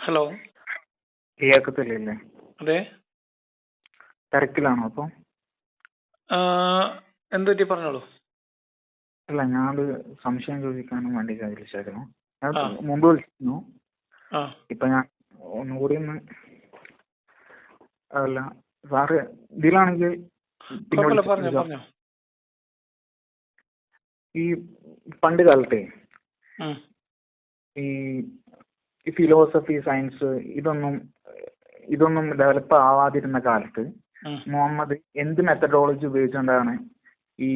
Hello. കേൾക്കത്തില്ലേ? അതെ. തിരക്കിലാണോ അപ്പൊ? എന്തുപറ്റി പറഞ്ഞോളൂ. അല്ല, ഞാനൊരു സംശയം ചോദിക്കാനും വേണ്ടി വിളിച്ചായിരുന്നു. ഞാൻ ആ. മുമ്പ് വിളിച്ചിരുന്നു. ആ ഇപ്പൊ ഞാൻ ഒന്നുകൂടി അല്ല സാറ് ഇതിലാണെങ്കിൽ പിന്നെ കുഴപ്പമില്ല, പറഞ്ഞോ വിളിച്ചോ. പറഞ്ഞോ. ഈ പണ്ട് കാലത്തെ ഉം. ഈ ഫിലോസഫി, സയൻസ് ഇതൊന്നും ഡെവലപ്പ് ആവാതിരുന്ന കാലത്ത് ഉം. മുഹമ്മദ് എന്ത് മെത്തഡോളജി ഉപയോഗിച്ചുകൊണ്ടാണ് ഈ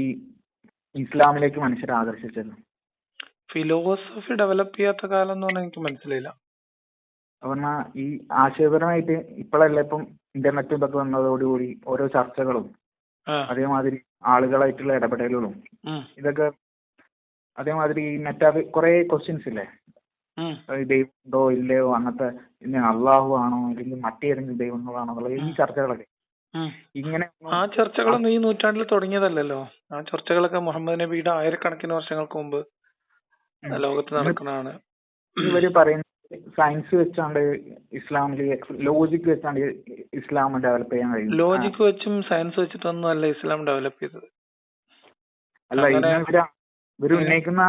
ഇസ്ലാമിലേക്ക് മനുഷ്യരെ ആകർഷിച്ചത്? ഫിലോസഫി ഡെവലപ്പ് ചെയ്യാത്ത കാലം എന്ന് പറഞ്ഞാൽ എനിക്ക് മനസ്സിലായില്ല. പറഞ്ഞാൽ ഈ ആശയപരമായിട്ട് ഇപ്പോഴല്ല, ഇപ്പം ഇന്റർനെറ്റ് ഇതൊക്കെ വന്നതോടുകൂടി ഓരോ ചർച്ചകളും ആ. അതേമാതിരി ആളുകളായിട്ടുള്ള ഇടപെടലുകളും ഉം. ഇതൊക്കെ അതേമാതിരി കുറെ ക്വസ്റ്റ്യൻസ് ഇല്ലേ, ഉം. ദൈവം ഉണ്ടോ ഇല്ലയോ, അങ്ങനത്തെ പിന്നെ അള്ളാഹു ആണോ അല്ലെങ്കിൽ മറ്റേതെങ്കിലും ദൈവങ്ങളാണോ എന്നുള്ള ഈ ചർച്ചകളൊക്കെ ഉം. ഇങ്ങനെ ആ ചർച്ചകളൊന്നും ഈ നൂറ്റാണ്ടിൽ തുടങ്ങിയതല്ലല്ലോ. ആ ചർച്ചകളൊക്കെ മുഹമ്മദ് നബിയുടെ ആയിരക്കണക്കിന് വർഷങ്ങൾക്ക് മുമ്പ് ലോകത്ത് നടക്കുന്നതാണ്. ഇവര് പറയുന്നത് സയൻസ് വെച്ചാണ്ട് ഇസ്ലാമില് ലോജിക് വെച്ചാണ്ട് ഇസ്ലാം ഡെവലപ്പ് ചെയ്യാൻ കഴിയും. ലോജിക് വെച്ചും സയൻസ് വെച്ചിട്ടൊന്നും അല്ല ഇസ്ലാം ഡെവലപ്പ് ചെയ്തത്. അല്ല, ഇന്ന് ഇവര് ഉന്നയിക്കുന്ന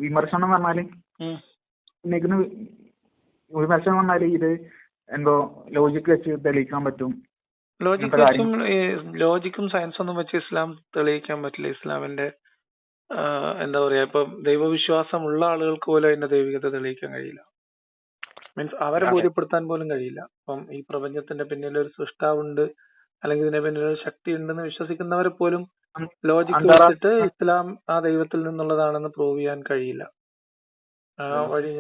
വിമർശനം പറഞ്ഞാല് ഇത് എന്തോ ലോജിക് വെച്ച് തെളിയിക്കാൻ പറ്റും. ലോജിക്കും സയൻസ് ഒന്നും വെച്ച് ഇസ്ലാം തെളിയിക്കാൻ പറ്റില്ല. ഇസ്ലാമിന്റെ എന്താ പറയാ, ഇപ്പൊ ദൈവവിശ്വാസം ഉള്ള ആളുകൾക്ക് പോലും അതിന്റെ ദൈവികത തെളിയിക്കാൻ കഴിയില്ല. മീൻസ് അവരെ ബോധ്യപ്പെടുത്താൻ പോലും കഴിയില്ല. അപ്പം ഈ പ്രപഞ്ചത്തിന്റെ പിന്നിൽ ഒരു സൃഷ്ടാവുണ്ട് അല്ലെങ്കിൽ ഇതിന്റെ പിന്നിൽ ഒരു ശക്തി ഉണ്ടെന്ന് വിശ്വസിക്കുന്നവരെ പോലും ലോജിക് വെച്ചിട്ട് ഇസ്ലാം ആ ദൈവത്തിൽ നിന്നുള്ളതാണെന്ന് പ്രൂവ് ചെയ്യാൻ കഴിയില്ല. ആ വഴി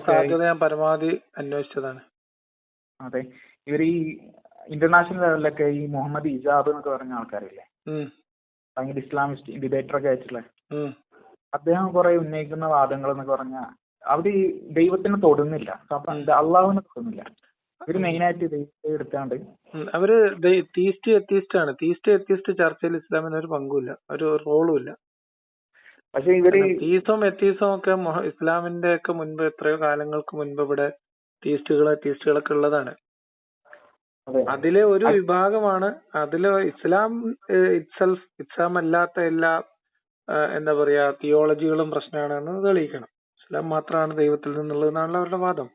സാധ്യത ഞാൻ പരമാവധി അന്വേഷിച്ചതാണ്. അതെ, ഇവർ ഈ ഇന്റർനാഷണൽ ലെവലിലൊക്കെ ഈ മുഹമ്മദ് ഇജാബ് എന്നൊക്കെ പറഞ്ഞ ആൾക്കാരില്ലേ, ഭയങ്കര ഇസ്ലാമിസ്റ്റ് ഡിബേറ്റർ ഒക്കെ ആയിട്ടുള്ള അദ്ദേഹം കുറെ ഉന്നയിക്കുന്ന വാദങ്ങൾ എന്നൊക്കെ പറഞ്ഞാൽ അവര് ദൈവത്തിനെ തൊടുന്നില്ല, അള്ളാഹുവിനെ തൊടുന്നില്ല. ഇവര് മെയിനായിട്ട് ദൈവത്തെ എടുത്താണ്ട് അവര് തീസ്റ്റ് എത്തിസ്റ്റ് ചർച്ചയിൽ ഇസ്ലാമിന് ഒരു പങ്കുമില്ല, ഒരു റോളും ഇല്ല. പക്ഷെ ഇവര് എത്തീസും ഒക്കെ ഇസ്ലാമിന്റെ ഒക്കെ മുൻപ് എത്രയോ കാലങ്ങൾക്ക് മുൻപ് ഇവിടെ തീസ്റ്റുകളൊക്കെ ഉള്ളതാണ്. അതിലെ ഒരു വിഭാഗമാണ്. അതില് ഇസ്ലാം അല്ലാത്ത എല്ലാ എന്താ പറയാ തിയോളജികളും പ്രശ്നമാണെന്ന് തെളിയിക്കണം. ഇസ്ലാം മാത്രമാണ് ദൈവത്തിൽ നിന്നുള്ളതെന്നാണ് അവരുടെ വാദം.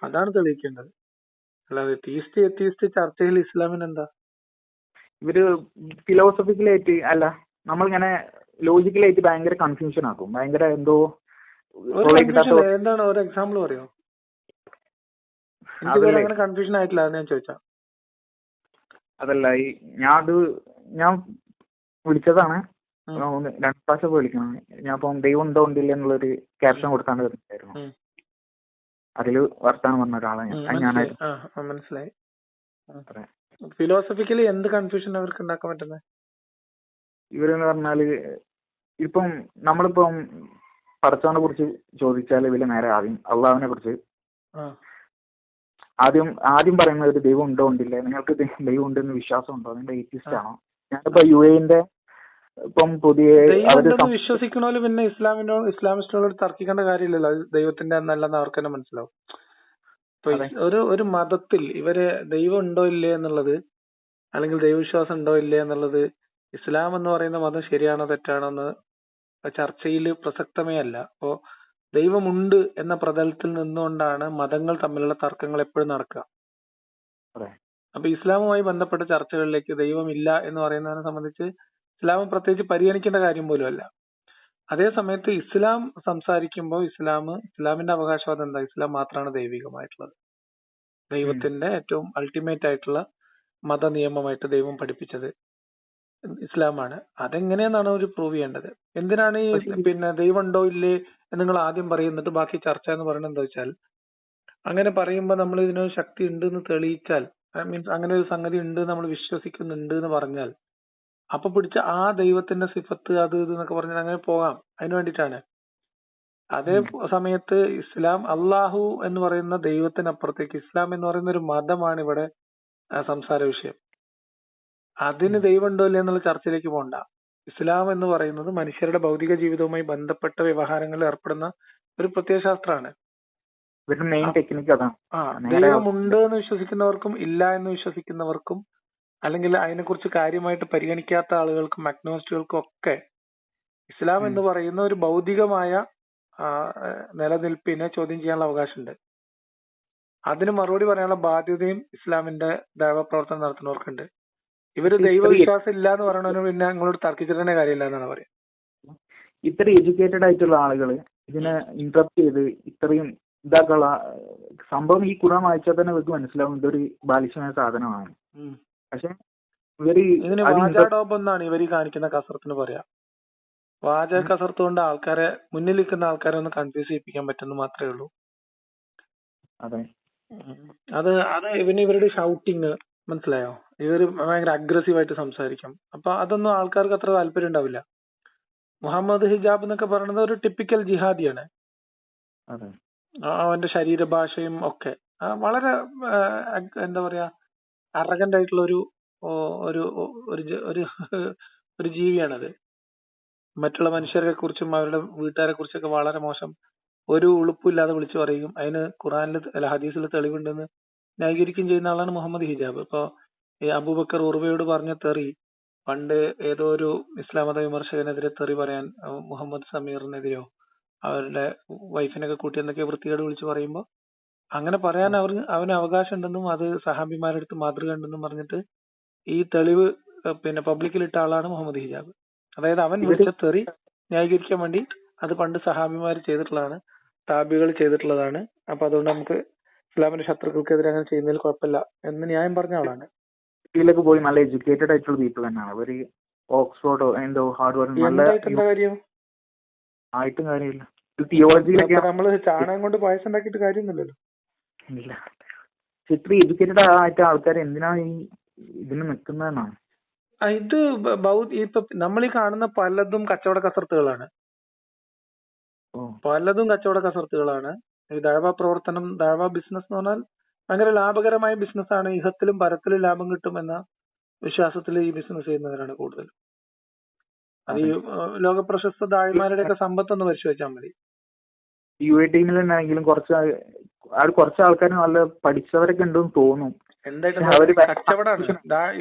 അതാണ് തെളിയിക്കേണ്ടത്. അല്ലാതെ എത്തീസ്റ്റ് ചർച്ചയിൽ ഇസ്ലാമിന് എന്താ? ഇവര് ഫിലോസഫിക്കലായിട്ട് അല്ല, നമ്മളിങ്ങനെ ലോജിക്കലായിട്ട് ഭയങ്കര കൺഫ്യൂഷൻ ആക്കും. ഭയങ്കര എന്തോ എന്താണ് ഒരു എക്സാമ്പിൾ പറയോ? അങ്ങനെ കൺഫ്യൂഷൻ ആയിട്ടില്ല, അത് ഞാൻ ചോദിച്ചാ. അതല്ല, ഞാൻ വിളിച്ചതാണ്. 2 പ്രാവശ്യം വിളിക്കണം. ഞാൻ ഇപ്പം ദൈവം ഉണ്ടോ ഉണ്ടില്ല എന്നുള്ളൊരു ക്യാപ്ഷൻ കൊടുത്താണ്ട് വരുന്നുണ്ടായിരുന്നു. അതില് വർത്താനം പറഞ്ഞ ഒരാളാണ്. മനസ്സിലായി. ഫിലോസഫിക്കലി എന്ത് കൺഫ്യൂഷൻ അവർക്ക് ഉണ്ടാക്കാൻ പറ്റുന്നത്? ഇവരെന്ന് പറഞ്ഞാല് ഇപ്പം നമ്മളിപ്പം പടച്ചവനെ കുറിച്ച് ചോദിച്ചാൽ ഇവര് നേരെ അള്ളാഹുവിനെ കുറിച്ച് ആദ്യം പറയുന്നത് ഒരു ദൈവം ഉണ്ടോ ഉണ്ടില്ല, നിങ്ങൾക്ക് ദൈവം ഉണ്ടെന്ന് വിശ്വാസം ഉണ്ടോ, നിങ്ങളുടെ എത്തിസ്റ്റ് ആണോ? ഞാനിപ്പോ UAE ഇപ്പം പുതിയ വിശ്വസിക്കണോല് പിന്നെ ഇസ്ലാമിസ്റ്റുകളോട് തർക്കിക്കേണ്ട കാര്യമില്ലല്ലോ. ദൈവത്തിന്റെ എന്നല്ലെന്ന് അവർക്ക് തന്നെ മനസ്സിലാവും. ഒരു മതത്തിൽ ഇവര് ദൈവം ഉണ്ടോ ഇല്ലേ എന്നുള്ളത്, അല്ലെങ്കിൽ ദൈവവിശ്വാസം ഉണ്ടോ ഇല്ലേ എന്നുള്ളത്, ഇസ്ലാം എന്ന് പറയുന്ന മതം ശരിയാണോ തെറ്റാണോ എന്ന് ചർച്ചയിൽ പ്രസക്തമേ അല്ല. അപ്പോ ദൈവമുണ്ട് എന്ന പ്രതലത്തിൽ നിന്നുകൊണ്ടാണ് മതങ്ങൾ തമ്മിലുള്ള തർക്കങ്ങൾ എപ്പോഴും നടക്കുക. അപ്പൊ ഇസ്ലാമുമായി ബന്ധപ്പെട്ട ചർച്ചകളിലേക്ക് ദൈവമില്ല എന്ന് പറയുന്നതിനെ സംബന്ധിച്ച് ഇസ്ലാം പ്രത്യേകിച്ച് പരിഗണിക്കേണ്ട കാര്യം പോലും അല്ല. അതേ സമയത്ത് ഇസ്ലാം സംസാരിക്കുമ്പോൾ ഇസ്ലാമിന്റെ അവകാശവാദം എന്താ? ഇസ്ലാം മാത്രമാണ് ദൈവികമായിട്ടുള്ളത്. ദൈവത്തിന്റെ ഏറ്റവും അൾട്ടിമേറ്റ് ആയിട്ടുള്ള മത നിയമമായിട്ട് ദൈവം പഠിപ്പിച്ചത് ഇസ്ലാമാണ്. അതെങ്ങനെയെന്നാണ് അവർ പ്രൂവ് ചെയ്യേണ്ടത്. എന്തിനാണ് ഈ ദൈവം ഉണ്ടോ ഇല്ലേ നിങ്ങൾ ആദ്യം പറയുന്നിട്ട് ബാക്കി ചർച്ച എന്ന് പറയുന്നത് എന്താ വെച്ചാൽ, അങ്ങനെ പറയുമ്പോൾ നമ്മൾ ഇതിനൊരു ശക്തി ഉണ്ട് എന്ന് തെളിയിച്ചാൽ, മീൻസ് അങ്ങനെ ഒരു സംഗതി ഉണ്ട് നമ്മൾ വിശ്വസിക്കുന്നുണ്ട് എന്ന് പറഞ്ഞാൽ, അപ്പൊ പിടിച്ച ആ ദൈവത്തിന്റെ സിഫത്ത് അത് ഇത് എന്നൊക്കെ പറഞ്ഞാൽ അങ്ങനെ പോകാം. അതിന് വേണ്ടിയിട്ടാണ്. അതേ സമയത്ത് ഇസ്ലാം അള്ളാഹു എന്ന് പറയുന്ന ദൈവത്തിനപ്പുറത്തേക്ക് ഇസ്ലാം എന്ന് പറയുന്ന ഒരു മതമാണ് ഇവിടെ സംസാര വിഷയം. അതിന് ദൈവം ഉണ്ടോ ഇല്ല എന്നുള്ള ചർച്ചയിലേക്ക് പോകണ്ട. ഇസ്ലാം എന്ന് പറയുന്നത് മനുഷ്യരുടെ ഭൗതിക ജീവിതവുമായി ബന്ധപ്പെട്ട വ്യവഹാരങ്ങളിൽ ഏർപ്പെടുന്ന ഒരു പ്രത്യയശാസ്ത്രമാണ്. ഇവരുടെ മെയിൻ ടെക്നിക്ക് അതാണ്. ദൈവമുണ്ട് എന്ന് വിശ്വസിക്കുന്നവർക്കും ഇല്ല എന്ന് വിശ്വസിക്കുന്നവർക്കും അല്ലെങ്കിൽ അതിനെക്കുറിച്ച് കാര്യമായിട്ട് പരിഗണിക്കാത്ത ആളുകൾക്കും അഗ്നോസ്റ്റുകൾക്കും ഒക്കെ ഇസ്ലാം എന്ന് പറയുന്ന ഒരു ഭൗതികമായ നിലനിൽപ്പിനെ ചോദ്യം ചെയ്യാനുള്ള അവകാശമുണ്ട്. അതിന് മറുപടി പറയാനുള്ള ബാധ്യതയും ഇസ്ലാമിന്റെ ദൈവപ്രവർത്തനം നടത്തുന്നവർക്കുണ്ട്. ഇവര് ദൈവവിശ്വാസം ഇല്ല എന്ന് പറയണവന് പിന്നെ നിങ്ങളോട് തർക്കിച്ചിട്ടേ കാര്യമില്ല എന്നാണ് പറയുക. ഇത്ര എഡ്യൂക്കേറ്റഡ് ആയിട്ടുള്ള ആളുകൾ ഇതിനെ ഇന്ററപ്റ്റ് ചെയ്ത് ഇത്രയും ഇതാക്കുള്ള സംഭവം ഈ ഖുർആൻ വായിച്ചാൽ തന്നെ ഇവർക്ക് മനസ്സിലാവും ഇതൊരു ബാലിശമായ സാധനമാണ്. പക്ഷെ ഇതിന് വാചാടോപം എന്നാണ് ഇവർ കാണിക്കുന്ന കസർത്തിന് പറയാം. വാചക കസർത്ത് കൊണ്ട് ആൾക്കാരെ മുന്നിൽ നിൽക്കുന്ന ആൾക്കാരെ ഒന്ന് കൺഫ്യൂസ് ചെയ്യിപ്പിക്കാൻ പറ്റുന്നു മാത്രമേ ഉള്ളൂ. അത് ഇവരുടെ ഷൗട്ടിങ് മനസ്സിലായോ? ഇവര് ഭയങ്കര അഗ്രസീവ് ആയിട്ട് സംസാരിക്കും. അപ്പൊ അതൊന്നും ആൾക്കാർക്ക് അത്ര താല്പര്യം ഉണ്ടാവില്ല. മുഹമ്മദ് ഹിജാബ് എന്നൊക്കെ പറയുന്നത് ഒരു ടിപ്പിക്കൽ ജിഹാദിയാണ്. അവന്റെ ശരീരഭാഷയും ഒക്കെ വളരെ എന്താ പറയാ അറഗന്റ് ആയിട്ടുള്ള ഒരു ജീവിയാണത്. മറ്റുള്ള മനുഷ്യരെ കുറിച്ചും അവരുടെ വീട്ടുകാരെ കുറിച്ചൊക്കെ വളരെ മോശം, ഒരു ഉളുപ്പില്ലാതെ വിളിച്ചു പറയും. അതിന് ഖുറാനിൽ ഹദീസിൽ തെളിവുണ്ടെന്ന് ന്യായീകരിക്കുകയും ചെയ്യുന്ന ആളാണ് മുഹമ്മദ് ഹിജാബ്. ഇപ്പൊ ഈ അബൂബക്കർ ഉർവയോട് പറഞ്ഞ തെറി പണ്ട് ഏതോ ഒരു ഇസ്ലാം മത വിമർശകനെതിരെ തെറി പറയാൻ മുഹമ്മദ് സമീറിനെതിരെയോ അവരുടെ വൈഫിനൊക്കെ കൂട്ടി എന്തൊക്കെ വൃത്തികേട് വിളിച്ചു പറയുമ്പോൾ അങ്ങനെ പറയാൻ അവന് അവകാശം ഉണ്ടെന്നും അത് സഹാബിമാരുടെ അടുത്ത് മാതൃക ഉണ്ടെന്നും പറഞ്ഞിട്ട് ഈ തെളിവ് പിന്നെ പബ്ലിക്കിലിട്ട ആളാണ് മുഹമ്മദ് ഹിജാബ്. അതായത് അവൻ വിളിച്ച തെറി ന്യായീകരിക്കാൻ വേണ്ടി അത് പണ്ട് സഹാബിമാർ ചെയ്തിട്ടുള്ളതാണ്, താബികൾ ചെയ്തിട്ടുള്ളതാണ്. അപ്പൊ അതുകൊണ്ട് നമുക്ക് ഇസ്ലാമിന്റെ ശത്രുക്കൾക്കെതിരെ അങ്ങനെ ചെയ്യുന്നതിൽ കുഴപ്പമില്ല എന്ന് ന്യായം പറഞ്ഞ ആളാണ്. ിലൊക്കെ പോയി നല്ല എഡ്യൂക്കേറ്റഡ് ആയിട്ടുള്ള പീപ്പിൾ തന്നെയാണ് അവര്. ഓക്സ്ഫോർഡോ എന്തോ ഹാർഡ്വർക്ക് ആയിട്ടും കാര്യമില്ല. തിയോളജിയിലൊക്കെ നമ്മള് ചാണകം കൊണ്ട് പായസം ഉണ്ടാക്കിയിട്ട് കാര്യമൊന്നുമില്ലല്ലോ. ഇല്ല, ഇത്ര എഡ്യൂക്കേറ്റഡ് ആയിട്ട് ആൾക്കാർ എന്തിനാണ് ഈ ഇതിന് നിൽക്കുന്നതെന്നാണ്. ഇത് ഇപ്പൊ നമ്മൾ ഈ കാണുന്ന പലതും കച്ചവട കസർത്തുകളാണ്. പലതും കച്ചവട കസർത്തുകളാണ്. ഈ ദഅവ പ്രവർത്തനം, ദഅവ ബിസിനസ് എന്ന് പറഞ്ഞാൽ ഭയങ്കര ലാഭകരമായ ബിസിനസ്സാണ്. ഇഹത്തിലും പരത്തിലും ലാഭം കിട്ടുമെന്ന വിശ്വാസത്തിൽ ഈ ബിസിനസ് ചെയ്യുന്നവരാണ് കൂടുതൽ. അത് ഈ ലോക പ്രശസ്ത ദാഴിമാരുടെയൊക്കെ സമ്പത്തൊന്ന് പരിശോധിച്ചാൽ മതി. UAE ടീമിൽ തന്നെയാണെങ്കിലും കുറച്ച് ആൾക്കാർ നല്ല പഠിച്ചവരൊക്കെ ഉണ്ടെന്ന് തോന്നും. എന്തായിട്ട് കച്ചവടമാണ്.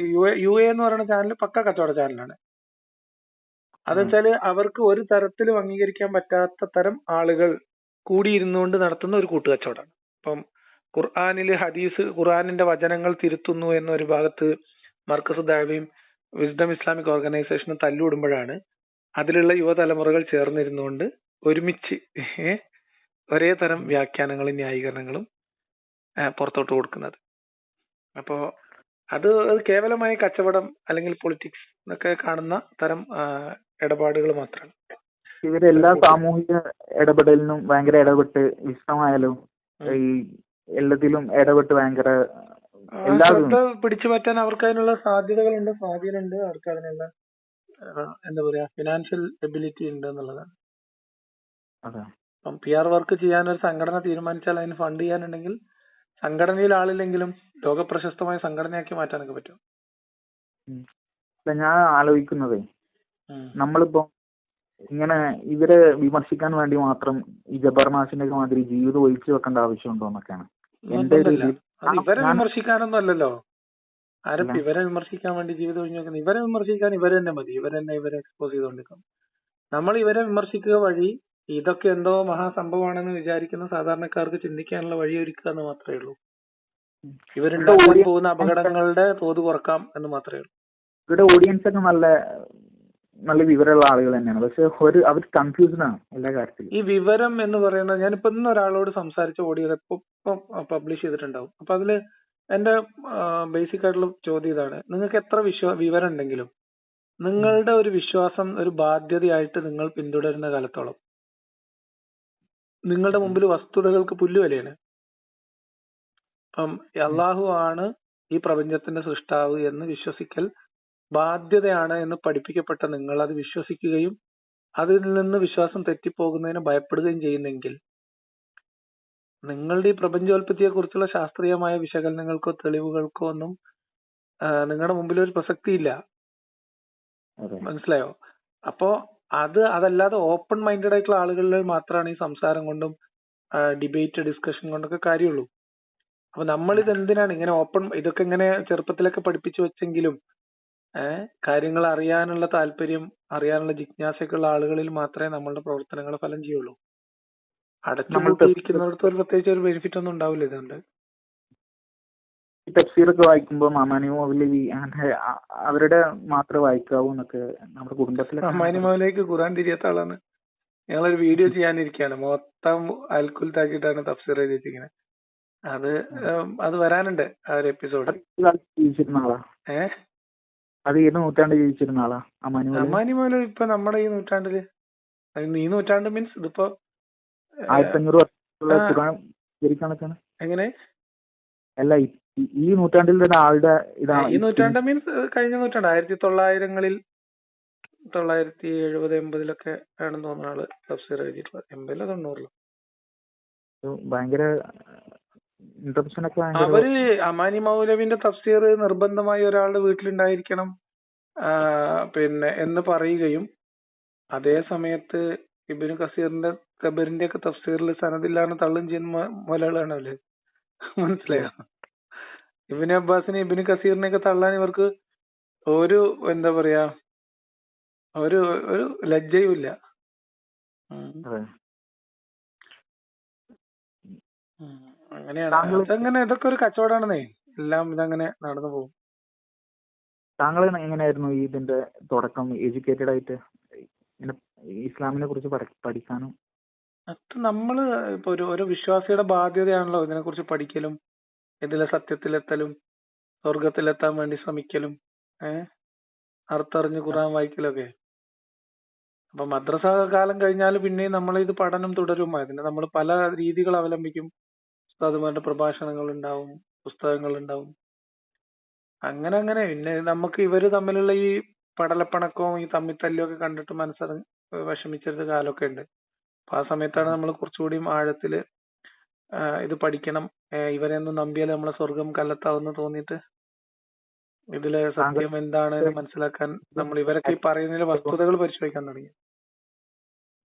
UAE എന്ന് പറയുന്ന ചാനൽ പക്ക കച്ചവട ചാനലാണ്. അതെന്നുവെച്ചാല് അവർക്ക് ഒരു തരത്തിലും അംഗീകരിക്കാൻ പറ്റാത്ത തരം ആളുകൾ കൂടിയിരുന്നുകൊണ്ട് നടത്തുന്ന ഒരു കൂട്ടുകച്ചവടമാണ്. ഇപ്പം ഖുർആനിന്റെ വചനങ്ങൾ തിരുത്തുന്നു എന്നൊരു ഭാഗത്ത് മർക്കസ് ദഅവയും വിസ്ഡം ഇസ്ലാമിക് ഓർഗനൈസേഷനും തല്ലുവിടുമ്പോഴാണ് അതിലുള്ള യുവതലമുറകൾ ചേർന്നിരുന്നുകൊണ്ട് ഒരുമിച്ച് ഒരേ തരം വ്യാഖ്യാനങ്ങളും ന്യായീകരണങ്ങളും പുറത്തോട്ട് കൊടുക്കുന്നത്. അപ്പോ അത് കേവലമായ കച്ചവടം അല്ലെങ്കിൽ പൊളിറ്റിക്സ് എന്നൊക്കെ കാണുന്ന തരം ഇടപാടുകൾ മാത്രമാണ്. ഇവരെല്ലാ സാമൂഹിക ഇടപെടലിനും ഭയങ്കര ഇടപെട്ട് വിശദമായാലും ഈ എല്ലാത്തിലും ഇടപെട്ട് ഭയങ്കര പിടിച്ചു പറ്റാൻ അവർക്ക് അതിനുള്ള സാധ്യതകളുണ്ട്, സ്വാധീനമുണ്ട്. അവർക്ക് അതിനുള്ള എന്താ പറയാ ഫിനാൻഷ്യൽ എബിലിറ്റി ഉണ്ട് എന്നുള്ളതാണ്. അപ്പം PR വർക്ക് ചെയ്യാൻ ഒരു സംഘടന തീരുമാനിച്ചാൽ അതിന് ഫണ്ട് ചെയ്യാനുണ്ടെങ്കിൽ സംഘടനയിൽ ആളില്ലെങ്കിലും ലോകപ്രശസ്തമായ സംഘടനയാക്കി മാറ്റാനൊക്കെ പറ്റും. ഞാൻ ആലോചിക്കുന്നത് നമ്മളിപ്പോ ഇങ്ങനെ ഇവരെ വിമർശിക്കാൻ വേണ്ടി മാത്രം ഈ ജബ്ബാർ മാഷിന്റെ മാതിരി ജീവിതം ഒഴിച്ചു വെക്കേണ്ട ആവശ്യമുണ്ടോ എന്നൊക്കെയാണ് എന്റെ ഒരു. ഇവരെ വിമർശിക്കാനൊന്നും അല്ലല്ലോ. ആരും ഇവരെ വിമർശിക്കാൻ വേണ്ടി ജീവിതം ഒഴിഞ്ഞു വെക്കുന്നത്. ഇവരെ വിമർശിക്കാൻ ഇവരെ തന്നെ മതി. ഇവരെ എക്സ്പോസ് ചെയ്തുകൊണ്ടിരിക്കും. നമ്മൾ ഇവരെ വിമർശിക്കുക വഴി ഇതൊക്കെ എന്തോ മഹാസംഭവമാണെന്ന് വിചാരിക്കുന്ന സാധാരണക്കാർക്ക് ചിന്തിക്കാനുള്ള വഴി ഒരുക്കുക എന്ന് മാത്രമേ ഉള്ളൂ. ഇവരുണ്ടാക്കാൻ പോകുന്ന അപകടങ്ങളുടെ തോത് കുറക്കാം എന്ന് മാത്രമേ ഉള്ളൂ. ഇവരുടെ ഓഡിയൻസ് ഒക്കെ നല്ല വിവരമുള്ള ആളുകൾ തന്നെയാണ്. പക്ഷെ അവർ കൺഫ്യൂസ്ഡ് ആണ് എല്ലാ കാര്യത്തിലും. ഈ വിവരം എന്ന് പറയുന്നത് ഞാനിപ്പോ ഇന്ന് ഒരാളോട് സംസാരിച്ച ഓഡിയോ ഇപ്പൊ പബ്ലിഷ് ചെയ്തിട്ടുണ്ടാവും. അപ്പൊ അതില് എന്റെ ബേസിക് ആയിട്ടുള്ള ചോദ്യം ഇതാണ്: നിങ്ങൾക്ക് എത്ര വിവരം ഉണ്ടെങ്കിലും നിങ്ങളുടെ ഒരു വിശ്വാസം ഒരു ബാധ്യതയായിട്ട് നിങ്ങൾ പിന്തുടരുന്ന കാലത്തോളം നിങ്ങളുടെ മുമ്പിൽ വസ്തുതകൾക്ക് പുല്ലുവിലയാണ്. അപ്പം അള്ളാഹു ആണ് ഈ പ്രപഞ്ചത്തിന്റെ സൃഷ്ടാവ് എന്ന് വിശ്വസിക്കൽ ബാധ്യതയാണ് എന്ന് പഠിപ്പിക്കപ്പെട്ട നിങ്ങൾ അത് വിശ്വസിക്കുകയും അതിൽ നിന്ന് വിശ്വാസം തെറ്റിപ്പോകുന്നതിന് ഭയപ്പെടുകയും ചെയ്യുന്നെങ്കിൽ നിങ്ങളുടെ ഈ പ്രപഞ്ചോൽപത്തിയെ കുറിച്ചുള്ള ശാസ്ത്രീയമായ വിശകലനങ്ങൾക്കോ തെളിവുകൾക്കോ ഒന്നും നിങ്ങളുടെ മുമ്പിൽ ഒരു പ്രസക്തിയില്ല. മനസ്സിലായോ? അപ്പോ അതല്ലാതെ ഓപ്പൺ മൈൻഡഡ് ആയിട്ടുള്ള ആളുകളിൽ മാത്രമാണ് ഈ സംസാരം കൊണ്ടും ഡിബേറ്റ് ഡിസ്കഷൻ കൊണ്ടൊക്കെ കാര്യമുള്ളൂ. അപ്പൊ നമ്മളിത് എന്തിനാണ് ഇങ്ങനെ ഇതൊക്കെ ഇങ്ങനെ ചെറുപ്പത്തിലൊക്കെ പഠിപ്പിച്ചു വെച്ചെങ്കിലും കാര്യങ്ങൾ അറിയാനുള്ള താല്പര്യം, അറിയാനുള്ള ജിജ്ഞാസയൊക്കെയുള്ള ആളുകളിൽ മാത്രമേ നമ്മളുടെ പ്രവർത്തനങ്ങൾ ഫലം ചെയ്യുള്ളൂ. അടച്ചുപൂട്ടിയിരിക്കുന്നിടത്ത് പ്രത്യേകിച്ച് ഒരു ബെനിഫിറ്റ് ഒന്നും ഉണ്ടാവില്ല ഇതുകൊണ്ട്. തഫ്സീറൊക്കെ വായിക്കുമ്പോ അമാനി മൗലവി അവരുടെ മാത്രമേ വായിക്കാവൂ എന്നൊക്കെ നമ്മുടെ കുടുംബത്തിലെ. അമാനി മൗലവിക്ക് ഖുർആൻ തിരിയാത്ത ആളാണ്. ഞങ്ങളൊരു വീഡിയോ ചെയ്യാനിരിക്കുകയാണ്, മൊത്തം അൽക്കുലത്താക്കിയിട്ടാണ് തഫ്സീർ എഴുതിയിരിക്കുന്നത്. അത് വരാനുണ്ട് ആ ഒരു എപ്പിസോഡ്. അത് ഏത് നൂറ്റാണ്ട് ജീവിച്ചിരുന്ന ആളാ അമാനി മൗലവി? ഇപ്പൊ നമ്മുടെ ഈ നൂറ്റാണ്ടില്, ഈ നൂറ്റാണ്ട് മീൻസ് ഇതിപ്പോ 1500 എങ്ങനെ അല്ല, ഈ നൂറ്റാണ്ടിൽ ആളുടെ ഇതാണ്. ഈ നൂറ്റാണ്ട് മീൻസ് കഴിഞ്ഞ നൂറ്റാണ്ട് 1900-ങ്ങളിൽ 1970-80 ആണെന്ന് തോന്നുന്ന ആള് തഫ്സീർ എഴുതിയിട്ടുള്ളത്. 80-ലോ 90-ലോ. ഭയങ്കര അവര് അമാനി മൗലവിന്റെ തഫ്സീർ നിർബന്ധമായി ഒരാളുടെ വീട്ടിലുണ്ടായിരിക്കണം പിന്നെ എന്ന് പറയുകയും, അതേ സമയത്ത് ഇബ്നു കബീറിന്റെ ഒക്കെ തഫ്സീറിൽ സനദില്ലാന്ന് തള്ളും ചെയ്യുന്ന മൊലകളാണ് അവര്. മനസ്സിലായോ? ഇബ്നു അബ്ബാസിനെ ഇബ്നു കസീറിനെ ഒക്കെ തള്ളാൻ ഇവർക്ക് ഒരു എന്താ പറയാ ഒരു ലജ്ജയും ഇല്ല. അങ്ങനെയാണ്. അതങ്ങനെ ഇതൊക്കെ ഒരു കച്ചവടമാണെന്നേ. എല്ലാം ഇതങ്ങനെ നടന്നു പോകും. താങ്കൾ എങ്ങനെയായിരുന്നു ഇതിന്റെ തുടക്കം? എഡ്യൂക്കേറ്റഡ് ആയിട്ട് ഇസ്ലാമിനെ കുറിച്ച് പഠിക്കാനും? അത് നമ്മള് ഇപ്പൊ ഒരു വിശ്വാസിയുടെ ബാധ്യതയാണല്ലോ ഇതിനെ കുറിച്ച് പഠിക്കലും, ഇതിലെ സത്യത്തിലെത്തലും, സ്വർഗത്തിലെത്താൻ വേണ്ടി ശ്രമിക്കലും, അർത്ഥറിഞ്ഞ് ഖുർആൻ വായിക്കലൊക്കെ. അപ്പൊ മദ്രസ കാലം കഴിഞ്ഞാൽ പിന്നെയും നമ്മൾ ഇത് പഠനം തുടരും. അതിന് നമ്മൾ പല രീതികൾ അവലംബിക്കും. ഉസ്താദുമാരുടെ പ്രഭാഷണങ്ങൾ ഉണ്ടാവും, പുസ്തകങ്ങൾ ഉണ്ടാവും. അങ്ങനെ പിന്നെ നമുക്ക് ഇവര് തമ്മിലുള്ള ഈ പടലപ്പണക്കവും ഈ തമ്മിത്തല്ലും ഒക്കെ കണ്ടിട്ട് വിഷമിച്ചൊരു കാലമൊക്കെ ഉണ്ട്. അപ്പൊ ആ സമയത്താണ് നമ്മൾ കുറച്ചുകൂടി ആഴത്തില് ഇത് പഠിക്കണം, ഇവരെയൊന്നും നമ്പിയാൽ നമ്മളെ സ്വർഗം കല്ലെത്താവെന്ന് തോന്നിയിട്ട് ഇതിലെ സത്യം എന്താണ് മനസ്സിലാക്കാൻ നമ്മൾ ഇവരൊക്കെ ഈ പറയുന്നതിലെ വസ്തുതകൾ പരിശോധിക്കാൻ തുടങ്ങി.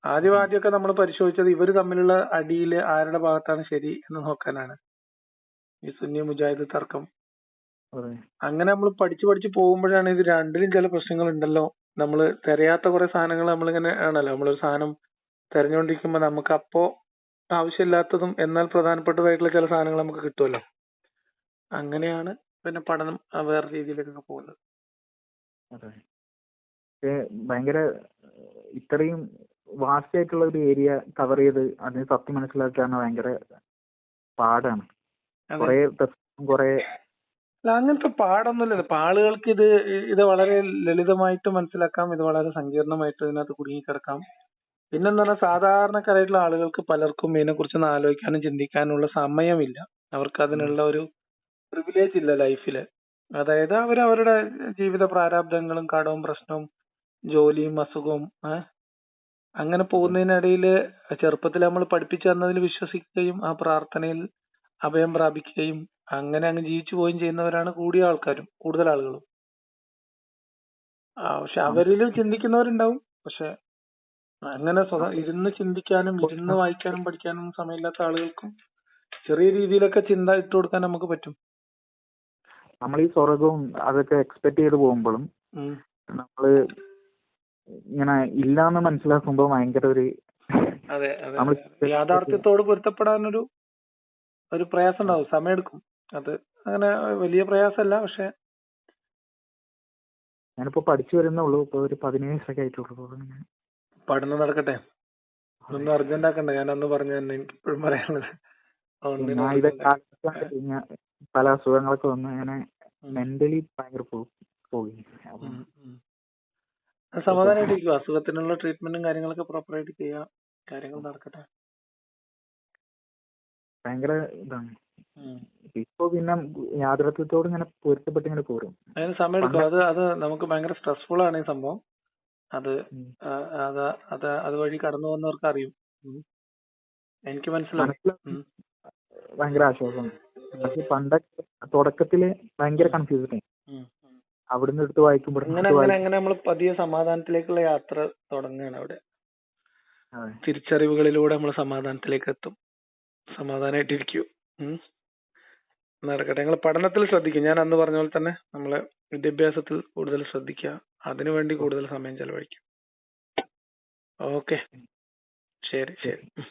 ആദ്യമൊക്കെ നമ്മൾ പരിശോധിച്ചത് ഇവര് തമ്മിലുള്ള അടിയില് ആരുടെ ഭാഗത്താണ് ശരി എന്ന് നോക്കാനാണ്. ഈ സുന്നി മുജാഹിദ് തർക്കം. അങ്ങനെ നമ്മൾ പഠിച്ചു പോകുമ്പോഴാണ് ഇത് രണ്ടിലും ചില പ്രശ്നങ്ങൾ ഉണ്ടല്ലോ. നമ്മൾ തിരയാത്ത കുറെ സാധനങ്ങൾ നമ്മളിങ്ങനെ ആണല്ലോ. നമ്മളൊരു സാധനം തെരഞ്ഞുകൊണ്ടിരിക്കുമ്പോ നമുക്ക് അപ്പോ ആവശ്യമില്ലാത്തതും എന്നാൽ പ്രധാനപ്പെട്ടതായിട്ടുള്ള ചില സാധനങ്ങൾ നമുക്ക് കിട്ടുമല്ലോ. അങ്ങനെയാണ് പിന്നെ പഠനം വേറെ രീതിയിലേക്കൊക്കെ പോകുന്നത്. ഭയങ്കര ഇത്രയും വാസ്റ്റ് ആയിട്ടുള്ള ഒരു ഏരിയ കവർ ചെയ്ത് അതിന് സത്യം മനസ്സിലാക്കാൻ ഭയങ്കര പാടാണ്. അങ്ങനത്തെ പാടൊന്നുമില്ല. ഇപ്പൊ ആളുകൾക്ക് ഇത് വളരെ ലളിതമായിട്ട് മനസ്സിലാക്കാം, ഇത് വളരെ സങ്കീർണമായിട്ട് ഇതിനകത്ത് കുടുങ്ങിക്കിടക്കാം. പിന്നെന്താ പറഞ്ഞാൽ സാധാരണക്കാരായിട്ടുള്ള ആളുകൾക്ക് പലർക്കും ഇതിനെ കുറിച്ചൊന്നും ആലോചിക്കാനും ചിന്തിക്കാനുള്ള സമയമില്ല. അവർക്ക് അതിനുള്ള ഒരു പ്രിവിലേജ് ഇല്ല ലൈഫില്. അതായത് അവരവരുടെ ജീവിത പ്രാരാബ്ദങ്ങളും കടവും പ്രശ്നവും ജോലിയും അസുഖവും അങ്ങനെ പോകുന്നതിനിടയിൽ ചെറുപ്പത്തിൽ നമ്മൾ പഠിപ്പിച്ചു തന്നതിൽ വിശ്വസിക്കുകയും ആ പ്രാർത്ഥനയിൽ അഭയം പ്രാപിക്കുകയും അങ്ങനെ അങ്ങ് ജീവിച്ചു പോവുകയും ചെയ്യുന്നവരാണ് കൂടുതൽ ആളുകളും. പക്ഷെ അവരിലും ചിന്തിക്കുന്നവരുണ്ടാവും. പക്ഷെ അങ്ങനെ ഇരുന്ന് ചിന്തിക്കാനും ഇരുന്ന് വായിക്കാനും പഠിക്കാനും സമയമില്ലാത്ത ആളുകൾക്കും ചെറിയ രീതിയിലൊക്കെ ചിന്ത ഇട്ട് കൊടുക്കാൻ നമുക്ക് പറ്റും. നമ്മൾ ഈ സ്വർഗവും അതൊക്കെ എക്സ്പെക്ട് ചെയ്ത് പോകുമ്പോഴും നമ്മള് ഇങ്ങനെ ഇല്ലാന്ന് മനസ്സിലാക്കുമ്പോ ഭയങ്കര ഒരു യാഥാർത്ഥ്യത്തോട് പൊരുത്തപ്പെടാനൊരു പ്രയാസം ഉണ്ടാവും, സമയമെടുക്കും. അത് അങ്ങനെ വലിയ പ്രയാസമല്ല. പക്ഷെ ഞാനിപ്പോ പഠിച്ചു വരുന്നുള്ളൂ. ഇപ്പൊ ഒരു 17 വയസ്സൊക്കെ ആയിട്ടുള്ളൂ. പഠനം നടക്കട്ടെ, ഒന്നും അർജന്റ് ആക്കണ്ട. ഞാനന്ന് പറഞ്ഞു തന്നെ എനിക്ക് ഇപ്പോഴും പറയാനുള്ളത്. പല അസുഖങ്ങളൊക്കെ വന്ന് അങ്ങനെ മെന്റലി ഭയങ്കര പോയി. സമാധാനമായിട്ടിരിക്കും. അസുഖത്തിനുള്ള ട്രീറ്റ്മെന്റും കാര്യങ്ങളൊക്കെ പ്രോപ്പറായിട്ട് ചെയ്യുക. കാര്യങ്ങൾ നടക്കട്ടെ. ഭയങ്കര ഇതാണ്. ഇപ്പൊ പിന്നെ യാഥാർത്ഥ്യത്തോട് ഇങ്ങനെ പൊരുത്തപ്പെട്ട് ഇങ്ങനെ പോരും. അതിന് സമയം എടുക്കും. അത് നമുക്ക് ഭയങ്കര സ്ട്രെസ്ഫുൾ ആണ് ഈ സംഭവം. അതുവഴി കടന്നു പോകുന്നവർക്ക് അറിയും. എനിക്ക് മനസ്സിലായി. ഭയങ്കര ആശ്വാസം. പക്ഷെ പണ്ടൊക്കെ തുടക്കത്തില് ഭയങ്കര കൺഫ്യൂഷൻ. അവിടുന്ന് എടുത്ത് വായിക്കുമ്പോൾ അങ്ങനെ നമ്മൾ പതിയെ സമാധാനത്തിലേക്കുള്ള യാത്ര തുടങ്ങുകയാണ്. അവിടെ തിരിച്ചറിവുകളിലൂടെ നമ്മൾ സമാധാനത്തിലേക്ക് എത്തും. സമാധാനായിട്ടിരിക്കൂ. നടക്കട്ടെ. നിങ്ങൾ പഠനത്തിൽ ശ്രദ്ധിക്കും. ഞാൻ അന്ന് പറഞ്ഞ പോലെ തന്നെ നമ്മളെ വിദ്യാഭ്യാസത്തിൽ കൂടുതൽ ശ്രദ്ധിക്കുക. അതിനുവേണ്ടി കൂടുതൽ സമയം ചെലവഴിക്കും. ഓക്കെ, ശരി ശരി.